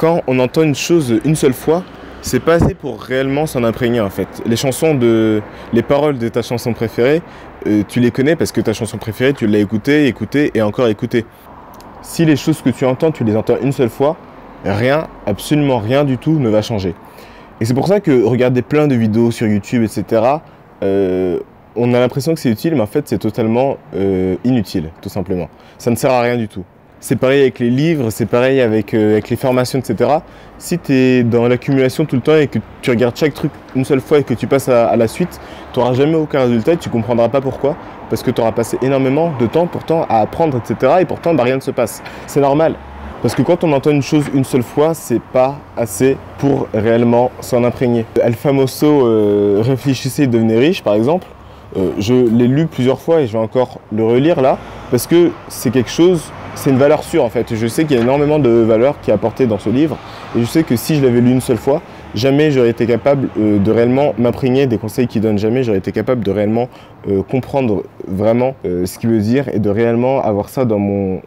quand on entend une chose une seule fois, c'est pas assez pour réellement s'en imprégner en fait. Les paroles de ta chanson préférée, tu les connais parce que ta chanson préférée, tu l'as écoutée, écoutée et encore écoutée. Si les choses que tu entends, tu les entends une seule fois, rien, absolument rien du tout ne va changer. Et c'est pour ça que regarder plein de vidéos sur YouTube, etc., on a l'impression que c'est utile, mais en fait c'est totalement inutile, tout simplement. Ça ne sert à rien du tout. C'est pareil avec les livres, c'est pareil avec les formations, etc. Si tu es dans l'accumulation tout le temps et que tu regardes chaque truc une seule fois et que tu passes à la suite, tu n'auras jamais aucun résultat et tu ne comprendras pas pourquoi. Parce que tu auras passé énormément de temps pourtant à apprendre, etc. Et pourtant, rien ne se passe. C'est normal. Parce que quand on entend une chose une seule fois, c'est pas assez pour réellement s'en imprégner. El Famoso Réfléchissez et devenez riche, par exemple. Je l'ai lu plusieurs fois et je vais encore le relire là. Parce que c'est quelque chose, c'est une valeur sûre en fait. Je sais qu'il y a énormément de valeurs qui est apportée dans ce livre. Et je sais que si je l'avais lu une seule fois, jamais j'aurais été capable de réellement m'imprégner des conseils qu'il donne. Jamais j'aurais été capable de réellement comprendre vraiment ce qu'il veut dire et de réellement avoir ça dans mon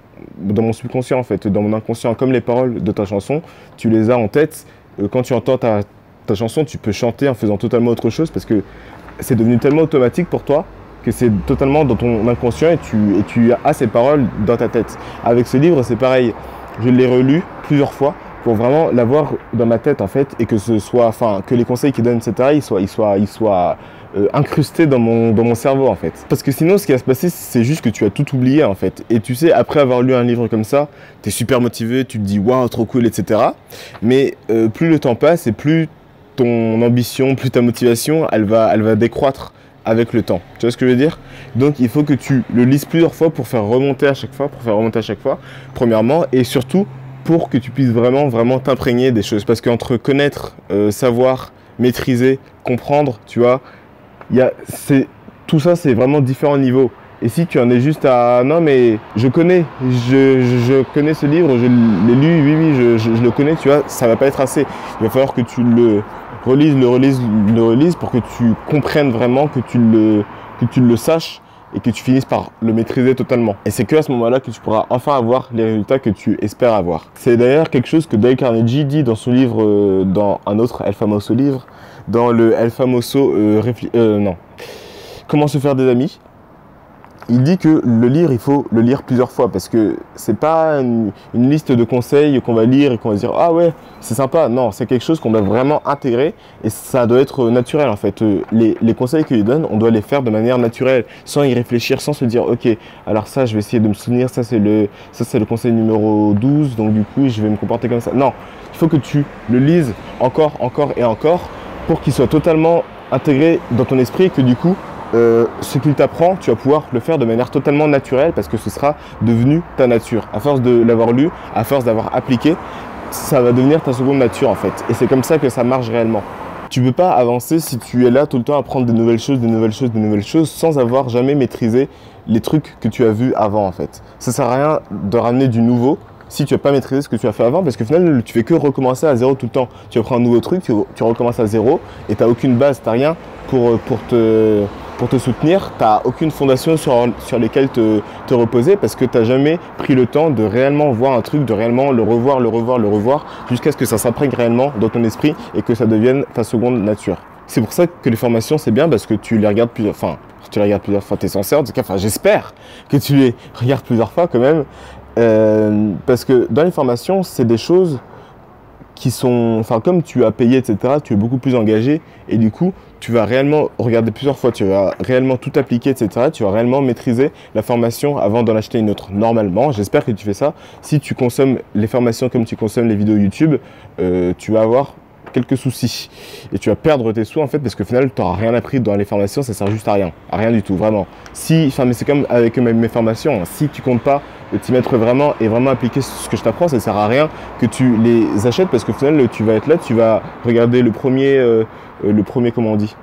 subconscient en fait, dans mon inconscient. Comme les paroles de ta chanson, tu les as en tête. Quand tu entends ta chanson, tu peux chanter en faisant totalement autre chose parce que c'est devenu tellement automatique pour toi que c'est totalement dans ton inconscient et tu as ces paroles dans ta tête. Avec ce livre, c'est pareil. Je l'ai relu plusieurs fois pour vraiment l'avoir dans ma tête en fait et que ce soit, que les conseils qu'il donne, etc., ils soient incrustés dans mon cerveau en fait. Parce que sinon, ce qui va se passer, c'est juste que tu as tout oublié en fait. Et tu sais, après avoir lu un livre comme ça, tu es super motivé, tu te dis waouh, trop cool, etc. Mais plus le temps passe et plus ton ambition, plus ta motivation, elle va décroître avec le temps. Tu vois ce que je veux dire? Donc il faut que tu le lises plusieurs fois pour faire remonter à chaque fois, premièrement, et surtout pour que tu puisses vraiment t'imprégner des choses. Parce qu'entre connaître, savoir, maîtriser, comprendre, tu vois, tout ça c'est vraiment différents niveaux. Et si tu en es juste à non mais je connais ce livre, je l'ai lu, oui, je le connais, tu vois, ça va pas être assez. Il va falloir que tu le relises pour que tu comprennes vraiment, que tu le saches et que tu finisses par le maîtriser totalement. Et c'est que à ce moment-là que tu pourras enfin avoir les résultats que tu espères avoir. C'est d'ailleurs quelque chose que Dale Carnegie dit dans son livre, dans un autre El Famoso livre, dans le El Famoso Comment se faire des amis. Il dit que le livre, il faut le lire plusieurs fois parce que c'est pas une liste de conseils qu'on va lire et qu'on va se dire ah ouais c'est sympa. Non, c'est quelque chose qu'on doit vraiment intégrer et ça doit être naturel en fait. Les conseils qu'il donne, on doit les faire de manière naturelle, sans y réfléchir, sans se dire ok alors ça je vais essayer de me souvenir, ça c'est le conseil numéro 12 donc du coup je vais me comporter comme ça. Non, il faut que tu le lises encore et encore pour qu'il soit totalement intégré dans ton esprit et que du coup ce qu'il t'apprend, tu vas pouvoir le faire de manière totalement naturelle parce que ce sera devenu ta nature. À force de l'avoir lu, à force d'avoir appliqué, ça va devenir ta seconde nature en fait. Et c'est comme ça que ça marche réellement. Tu ne peux pas avancer si tu es là tout le temps à apprendre de nouvelles choses sans avoir jamais maîtrisé les trucs que tu as vus avant en fait. Ça sert à rien de ramener du nouveau si tu n'as pas maîtrisé ce que tu as fait avant parce que finalement tu fais que recommencer à zéro tout le temps. Tu apprends un nouveau truc, tu recommences à zéro et tu n'as aucune base, tu n'as rien pour te soutenir, tu n'as aucune fondation sur lesquelles te reposer parce que tu n'as jamais pris le temps de réellement voir un truc, de réellement le revoir jusqu'à ce que ça s'imprègne réellement dans ton esprit et que ça devienne ta seconde nature. C'est pour ça que les formations c'est bien parce que tu les regardes plusieurs fois, tu es censé en tout cas, j'espère que tu les regardes plusieurs fois quand même parce que dans les formations c'est des choses qui sont, comme tu as payé, etc., tu es beaucoup plus engagé et du coup, tu vas réellement regarder plusieurs fois, tu vas réellement tout appliquer, etc., tu vas réellement maîtriser la formation avant d'en acheter une autre. Normalement, j'espère que tu fais ça. Si tu consommes les formations comme tu consommes les vidéos YouTube, tu vas avoir quelques soucis et tu vas perdre tes sous en fait parce qu'au final tu n'auras rien appris dans les formations, ça sert juste à rien du tout vraiment. Mais c'est comme avec mes formations, si tu comptes pas t'y mettre vraiment et vraiment appliquer ce que je t'apprends, ça sert à rien que tu les achètes parce qu'au final tu vas être là, tu vas regarder le premier comment on dit,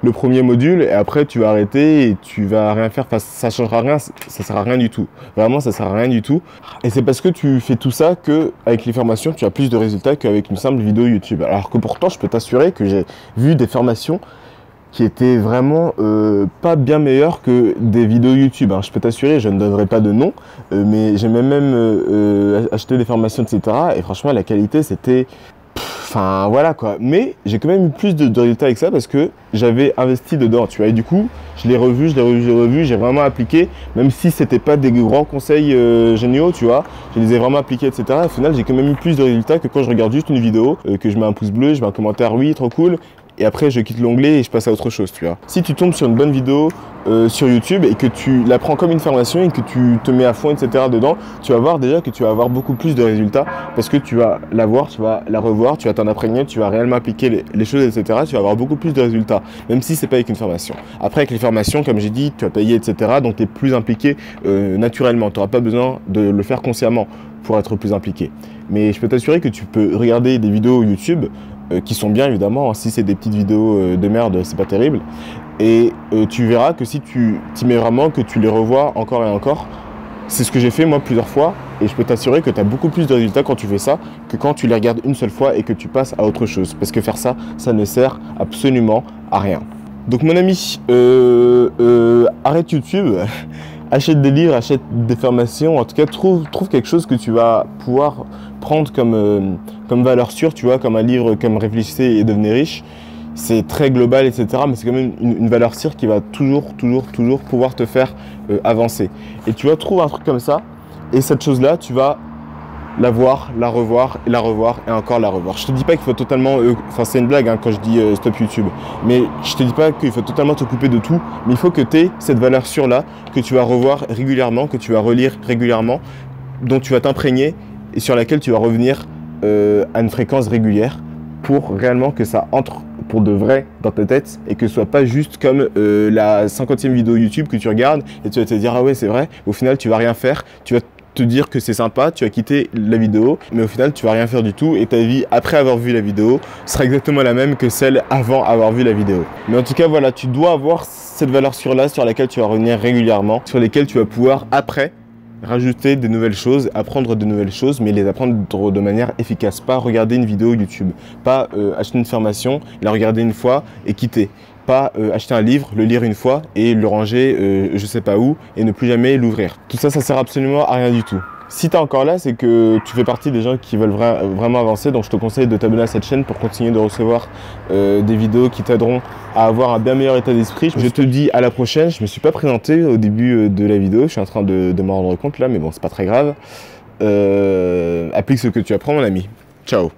le premier module et après tu vas arrêter et tu vas rien faire, ça changera rien, ça sert à rien du tout. Vraiment ça sert à rien du tout. Et c'est parce que tu fais tout ça que avec les formations tu as plus de résultats qu'avec une simple vidéo YouTube. Alors que pourtant je peux t'assurer que j'ai vu des formations qui étaient vraiment pas bien meilleures que des vidéos YouTube, hein. Je peux t'assurer, je ne donnerai pas de nom, mais j'ai même acheté des formations, etc. Et franchement, la qualité, c'était... Enfin, voilà quoi. Mais j'ai quand même eu plus de résultats avec ça parce que j'avais investi dedans, tu vois. Et du coup, je l'ai revu, j'ai vraiment appliqué, même si c'était pas des grands conseils géniaux, tu vois. Je les ai vraiment appliqués, etc. Au final, j'ai quand même eu plus de résultats que quand je regarde juste une vidéo, que je mets un pouce bleu, je mets un commentaire, oui, trop cool. Et après, je quitte l'onglet et je passe à autre chose, tu vois. Si tu tombes sur une bonne vidéo sur YouTube et que tu la prends comme une formation et que tu te mets à fond, etc. dedans, tu vas voir déjà que tu vas avoir beaucoup plus de résultats parce que tu vas la voir, tu vas la revoir, tu vas t'en imprégner, tu vas réellement appliquer les choses, etc. Tu vas avoir beaucoup plus de résultats, même si c'est pas avec une formation. Après, avec les formations, comme j'ai dit, tu vas payer, etc. Donc, tu es plus impliqué naturellement. Tu n'auras pas besoin de le faire consciemment pour être plus impliqué. Mais je peux t'assurer que tu peux regarder des vidéos YouTube qui sont bien évidemment, si c'est des petites vidéos de merde, c'est pas terrible. Et tu verras que si tu t'y mets vraiment, que tu les revois encore et encore, c'est ce que j'ai fait moi plusieurs fois et je peux t'assurer que tu as beaucoup plus de résultats quand tu fais ça que quand tu les regardes une seule fois et que tu passes à autre chose. Parce que faire ça, ça ne sert absolument à rien. Donc mon ami, arrête YouTube, achète des livres, achète des formations, en tout cas trouve quelque chose que tu vas pouvoir prendre comme valeur sûre, tu vois, comme un livre comme Réfléchissez et devenez riche. C'est très global, etc. Mais c'est quand même une valeur sûre qui va toujours pouvoir te faire avancer. Et tu vas trouver un truc comme ça, et cette chose-là, tu vas la voir, la revoir, et la revoir, et encore la revoir. Je te dis pas qu'il faut totalement... Enfin, c'est une blague hein, quand je dis stop YouTube. Mais je te dis pas qu'il faut totalement te couper de tout. Mais il faut que tu aies cette valeur sûre-là, que tu vas revoir régulièrement, que tu vas relire régulièrement, dont tu vas t'imprégner, et sur laquelle tu vas revenir à une fréquence régulière pour réellement que ça entre pour de vrai dans ta tête et que ce soit pas juste comme la 50e vidéo YouTube que tu regardes et tu vas te dire ah ouais c'est vrai, au final tu vas rien faire, tu vas te dire que c'est sympa, tu vas quitter la vidéo mais au final tu vas rien faire du tout et ta vie après avoir vu la vidéo sera exactement la même que celle avant avoir vu la vidéo. Mais en tout cas voilà, tu dois avoir cette valeur sur laquelle tu vas revenir régulièrement, sur lesquelles tu vas pouvoir après rajouter des nouvelles choses, apprendre de nouvelles choses, mais les apprendre de manière efficace. Pas regarder une vidéo YouTube, pas acheter une formation, la regarder une fois et quitter. Pas acheter un livre, le lire une fois et le ranger je sais pas où et ne plus jamais l'ouvrir. Tout ça, ça sert absolument à rien du tout. Si tu es encore là, c'est que tu fais partie des gens qui veulent vraiment avancer. Donc je te conseille de t'abonner à cette chaîne pour continuer de recevoir des vidéos qui t'aideront à avoir un bien meilleur état d'esprit. Je te dis à la prochaine. Je me suis pas présenté au début de la vidéo. Je suis en train de m'en rendre compte là, mais bon, c'est pas très grave. Applique ce que tu apprends, mon ami. Ciao.